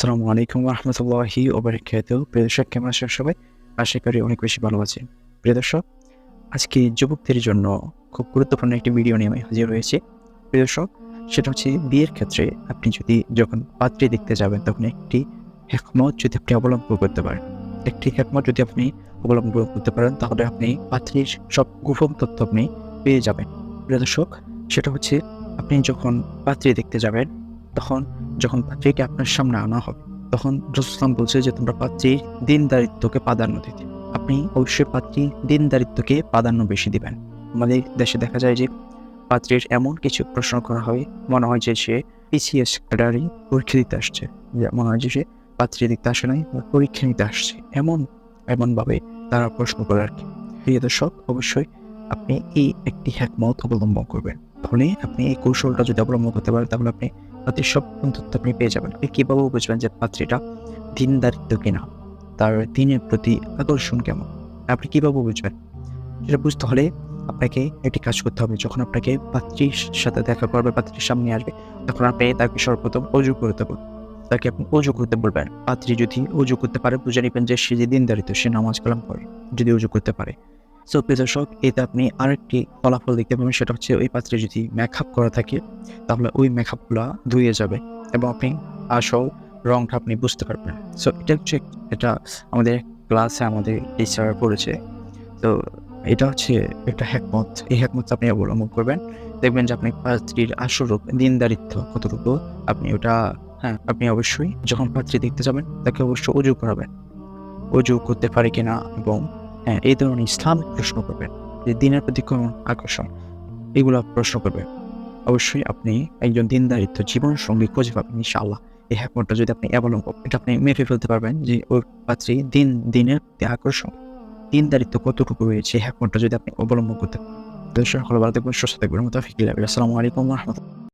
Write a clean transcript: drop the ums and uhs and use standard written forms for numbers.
আসসালামু আলাইকুম ওয়া রাহমাতুল্লাহি ওয়া বারাকাতুহু। প্রিয় দর্শক, কেমন আছেন সবাই? আশা করি অনেক বেশি ভালো আছেন। প্রিয় দর্শক, আজকে যুবকদের জন্য খুব গুরুত্বপূর্ণ একটি ভিডিও নিয়ে আমি হাজির হয়েছি। প্রিয় দর্শক, সেটা হচ্ছে বিয়ের ক্ষেত্রে আপনি যখন পাত্রী দেখতে যাবেন তখন একটি হিকমত যদি আপনি অবলম্বন করতে পারেন। একটি হিকমত যদি আপনি অবলম্বন করতে পারেন তাহলে আপনি পাত্রীর সব গোপন তথ্য আপনি পেয়ে যাবেন। প্রিয় দর্শক, সেটা হচ্ছে আপনি যখন পাত্রী দেখতে যাবেন যখন পাত্রীকে আপনার সামনে আনা হবে তখন রাসূল বলছে যে তোমরা পাত্রীর দীনদারিত্বকে প্রাধান্য দিতে। আপনি অবশ্যই পাত্রীর দীনদারিত্বকে প্রাধান্য বেশি দিবেন। আমাদের দেশে দেখা যায় যে পাত্রীর এমন কিছু প্রশ্ন করা হয়, মনে হয় যে সে পিছিয়ে সেক্রেটারি পরীক্ষা দিতে আসছে, মনে হয় যে সে পাত্রী দেখতে আসে নাই, পরীক্ষা নিতে আসছে, এমনভাবে তারা প্রশ্ন করে আর কি। প্রিয় দর্শক, অবশ্যই আপনি এই একটি হিকমত অবলম্বন করবেন। তাহলে আপনি এই কৌশলটা যদি অবলম্বন করতে পারেন তাহলে আপনি পাত্রীর সব তথ্য আপনি পেয়ে যাবেন। আপনি কীভাবে বুঝবেন যে পাত্রীটা দীনদারিত্ব কিনা, তার দিনের প্রতি আকর্ষণ কেমন, আপনি কীভাবে বুঝবেন? সেটা বুঝতে হলে আপনাকে একটি কাজ করতে হবে। যখন আপনাকে পাত্রীর সাথে দেখা করবে, পাত্রীর সামনে আসবে, তখন আপনি তাকে সর্বপ্রথম অজু করতে বলবেন। তাকে আপনি অজু করতে বলবেন। পাত্রী যদি অজু করতে পারে বুঝে নিবেন যে সে যে দীনদারিত্ব, সে নামাজ কালাম করে, যদি অজু করতে পারে। সো প্রিয় দর্শক, এতে আপনি আরেকটি ফলাফল দেখতে পাবেন, সেটা হচ্ছে ওই পাত্রে যদি মেকআপ করা থাকে তাহলে ওই মেকআপগুলা ধুয়ে যাবে এবং আপনি আসল রংটা আপনি বুঝতে পারবেন। সো এটা আমাদের ক্লাসে আমাদের টিচার পড়েছে। তো এটা হচ্ছে একটা হিকমত। এই হিকমতটা আপনি অবলম্বন করবেন। দেখবেন যে আপনি পাত্রীর আসল রূপ, দীনদারিত্ব কতটুকু আপনি ওটা আপনি অবশ্যই যখন পাত্রী দেখতে যাবেন তাকে অবশ্যই অজু করাবেন। অজু করতে পারে কিনা এবং এই ধরনের ইসলামিক প্রশ্ন করবেন যে দিনের প্রতি কেমন আকর্ষণ, এগুলো প্রশ্ন করবেন। অবশ্যই আপনি একজন দীনদারিত্ব জীবনসঙ্গী খুঁজে পাবেন ইনশাআল্লাহ। এই হিকমতটা যদি আপনি অবলম্বন, এটা আপনি মেপে ফেলতে পারবেন যে ওই পাত্রী দিনের প্রতি আকর্ষণ, দীনদারিত্ব কতটুকু রয়েছে। এই হিকমতটা যদি আপনি অবলম্বন করতে পারেন। তো সকলে ভালো থাকবেন, সুস্থ থাকবেন। মুতাফিক। আসসালামু আলাইকুম ওয়া রাহমাতুল্লাহ।